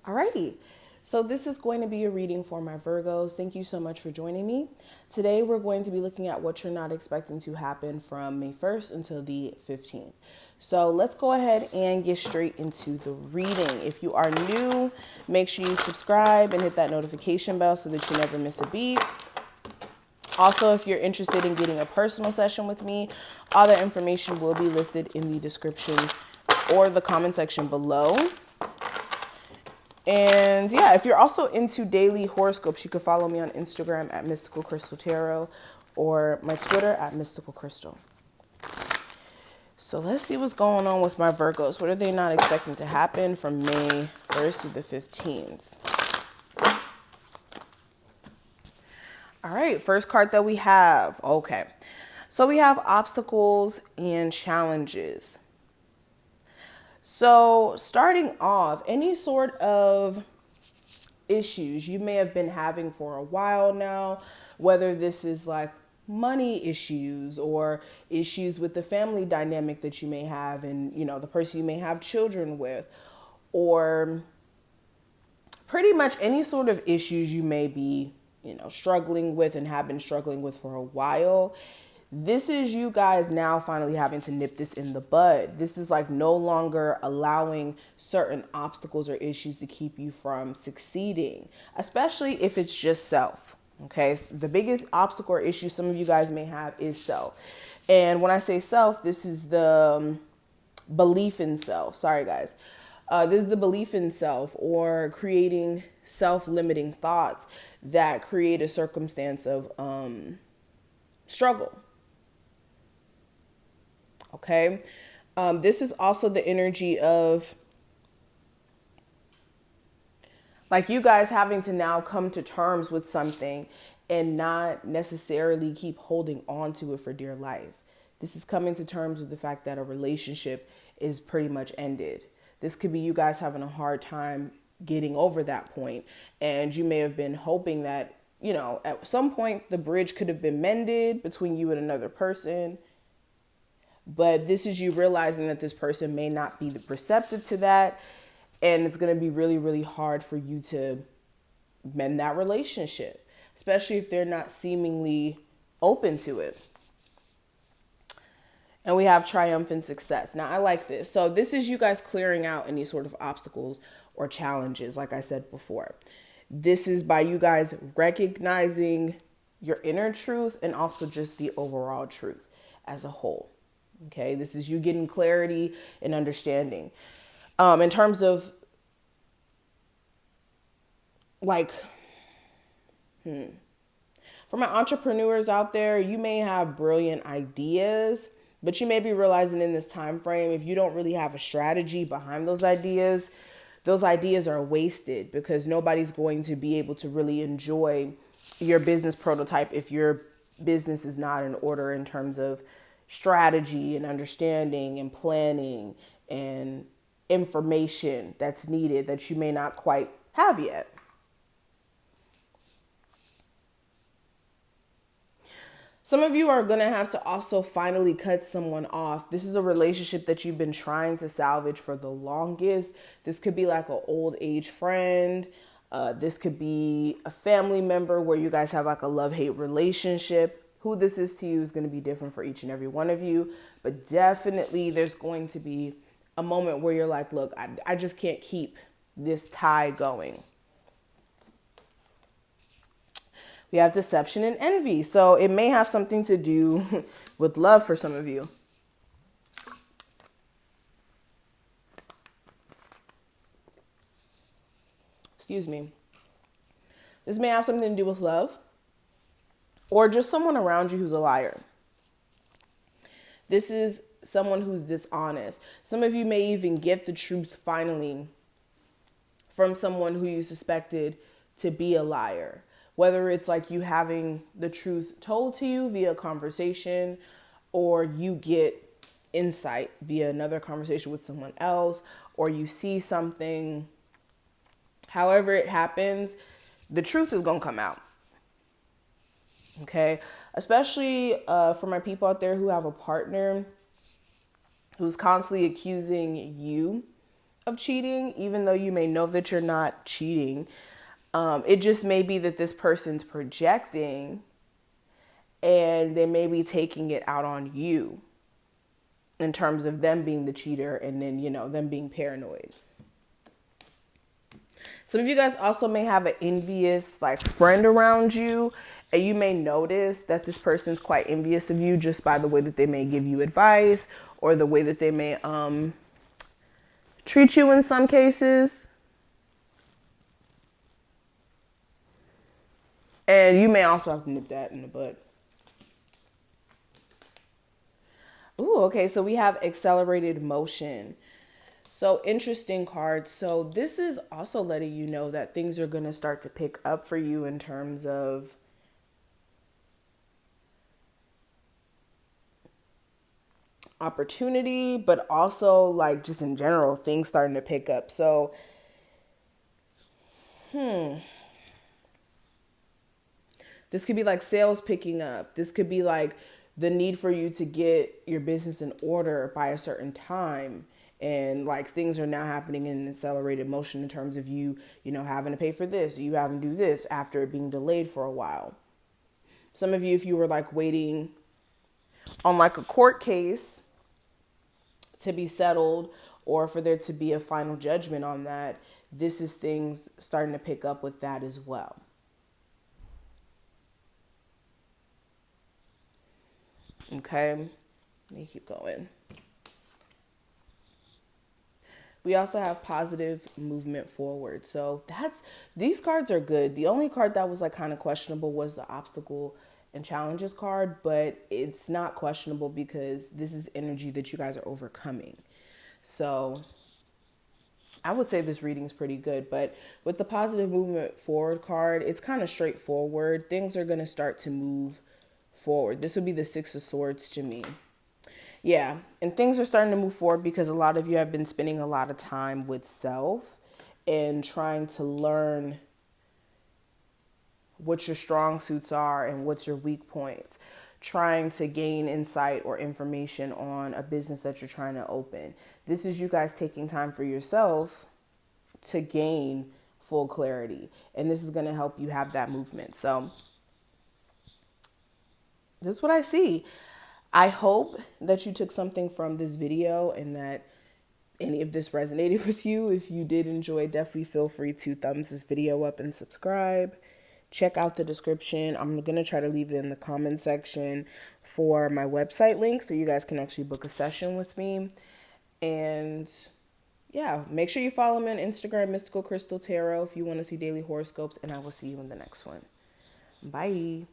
Alrighty, so this is going to be a reading for my Virgos. Thank you so much for joining me. Today we're going to be looking at what you're not expecting to happen from May 1st until the 15th. So let's go ahead and get straight into the reading. If you are new, make sure you subscribe and hit that notification bell so that you never miss a beat. Also, if you're interested in getting a personal session with me, all the information will be listed in the description or the comment section below. And yeah, if you're also into daily horoscopes, you can follow me on Instagram at Mystical Crystal Tarot or my Twitter at Mystical Crystal. So let's see what's going on with my Virgos. What are they not expecting to happen from May 1st to the 15th? All right, first card that we have. Okay. So we have obstacles and challenges. So starting off, any sort of issues you may have been having for a while now, whether this is like money issues or issues with the family dynamic that you may have and, the person you may have children with, or pretty much any sort of issues you may be, struggling with and have been struggling with for a while. This is you guys now finally having to nip this in the bud. This is like no longer allowing certain obstacles or issues to keep you from succeeding, especially if it's just self. Okay, so the biggest obstacle or issue some of you guys may have is self. And when I say self, this is the belief in self. Sorry, guys. This is the belief in self or creating self-limiting thoughts that create a circumstance of struggle. Okay. This is also the energy of like you guys having to now come to terms with something and not necessarily keep holding on to it for dear life. This is coming to terms with the fact that a relationship is pretty much ended. This could be you guys having a hard time getting over that point, and you may have been hoping that, at some point the bridge could have been mended between you and another person. But this is you realizing that this person may not be receptive to that. And it's going to be really, really hard for you to mend that relationship, especially if they're not seemingly open to it. And we have triumphant success. Now, I like this. So this is you guys clearing out any sort of obstacles or challenges, like I said before. This is by you guys recognizing your inner truth and also just the overall truth as a whole. Okay, this is you getting clarity and understanding. In terms of like, for my entrepreneurs out there, you may have brilliant ideas, but you may be realizing in this time frame, if you don't really have a strategy behind those ideas are wasted because nobody's going to be able to really enjoy your business prototype if your business is not in order in terms of strategy and understanding and planning and information that's needed that you may not quite have yet. Some of you are going to have to also finally cut someone off. This is a relationship that you've been trying to salvage for the longest. This could be like an old age friend. This could be a family member where you guys have like a love-hate relationship. Who this is to you is going to be different for each and every one of you. But definitely there's going to be a moment where you're like, look, I just can't keep this tie going. We have deception and envy. So it may have something to do with love for some of you. Excuse me. This may have something to do with love or just someone around you who's a liar. This is someone who's dishonest. Some of you may even get the truth finally from someone who you suspected to be a liar. Whether it's like you having the truth told to you via conversation or you get insight via another conversation with someone else or you see something. However it happens, the truth is going to come out. Okay, especially for my people out there who have a partner who's constantly accusing you of cheating, even though you may know that you're not cheating. It just may be that this person's projecting and they may be taking it out on you in terms of them being the cheater and then, them being paranoid. Some of you guys also may have an envious like friend around you, and you may notice that this person's quite envious of you just by the way that they may give you advice or the way that they may treat you in some cases. And you may also have to nip that in the bud. Ooh, okay, so we have accelerated motion. So interesting card. So this is also letting you know that things are going to start to pick up for you in terms of opportunity, but also like just in general, things starting to pick up. So, this could be like sales picking up. This could be like the need for you to get your business in order by a certain time. And like things are now happening in accelerated motion in terms of you, having to pay for this, you having to do this after it being delayed for a while. Some of you, if you were like waiting on like a court case to be settled or for there to be a final judgment on that, this is things starting to pick up with that as well. Okay, let me keep going. We also have positive movement forward. So these cards are good. The only card that was like kind of questionable was the obstacle and challenges card, but it's not questionable because this is energy that you guys are overcoming. So I would say this reading is pretty good, but with the positive movement forward card, it's kind of straightforward. Things are going to start to move forward. This would be the Six of Swords to me. Yeah, and things are starting to move forward because a lot of you have been spending a lot of time with self and trying to learn what your strong suits are and what's your weak points, trying to gain insight or information on a business that you're trying to open. This is you guys taking time for yourself to gain full clarity, and this is going to help you have that movement. So this is what I see. I hope that you took something from this video and that any of this resonated with you. If you did enjoy, definitely feel free to thumbs this video up and subscribe. Check out the description. I'm going to try to leave it in the comment section for my website link so you guys can actually book a session with me. And yeah, make sure you follow me on Instagram, Mystical Crystal Tarot, if you want to see daily horoscopes, and I will see you in the next one. Bye.